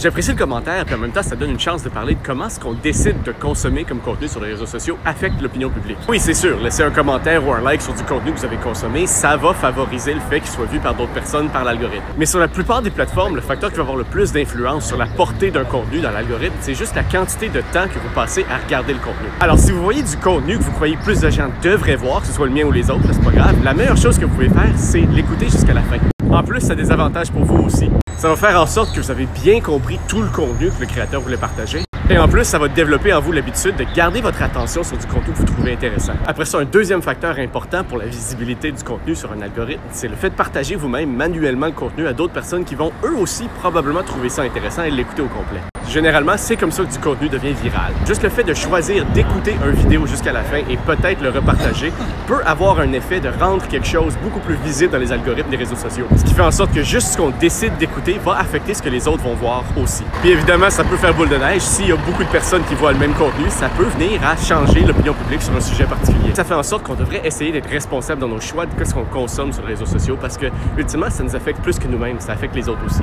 J'apprécie le commentaire, puis en même temps, ça donne une chance de parler de comment ce qu'on décide de consommer comme contenu sur les réseaux sociaux affecte l'opinion publique. Oui, c'est sûr, laisser un commentaire ou un like sur du contenu que vous avez consommé, ça va favoriser le fait qu'il soit vu par d'autres personnes par l'algorithme. Mais sur la plupart des plateformes, le facteur qui va avoir le plus d'influence sur la portée d'un contenu dans l'algorithme, c'est juste la quantité de temps que vous passez à regarder le contenu. Alors, si vous voyez du contenu que vous croyez plus de gens devraient voir, que ce soit le mien ou les autres, c'est pas grave, la meilleure chose que vous pouvez faire, c'est l'écouter jusqu'à la fin. En plus, ça a des avantages pour vous aussi. Ça va faire en sorte que vous avez bien compris tout le contenu que le créateur voulait partager. Et en plus, ça va développer en vous l'habitude de garder votre attention sur du contenu que vous trouvez intéressant. Après ça, un deuxième facteur important pour la visibilité du contenu sur un algorithme, c'est le fait de partager vous-même manuellement le contenu à d'autres personnes qui vont eux aussi probablement trouver ça intéressant et l'écouter au complet. Généralement, c'est comme ça que du contenu devient viral. Juste le fait de choisir d'écouter une vidéo jusqu'à la fin et peut-être le repartager peut avoir un effet de rendre quelque chose beaucoup plus visible dans les algorithmes des réseaux sociaux. Ce qui fait en sorte que juste ce qu'on décide d'écouter va affecter ce que les autres vont voir aussi. Puis évidemment, ça peut faire boule de neige. S'il y a beaucoup de personnes qui voient le même contenu, ça peut venir à changer l'opinion publique sur un sujet particulier. Ça fait en sorte qu'on devrait essayer d'être responsable dans nos choix de ce qu'on consomme sur les réseaux sociaux parce que, ultimement, ça nous affecte plus que nous-mêmes, ça affecte les autres aussi.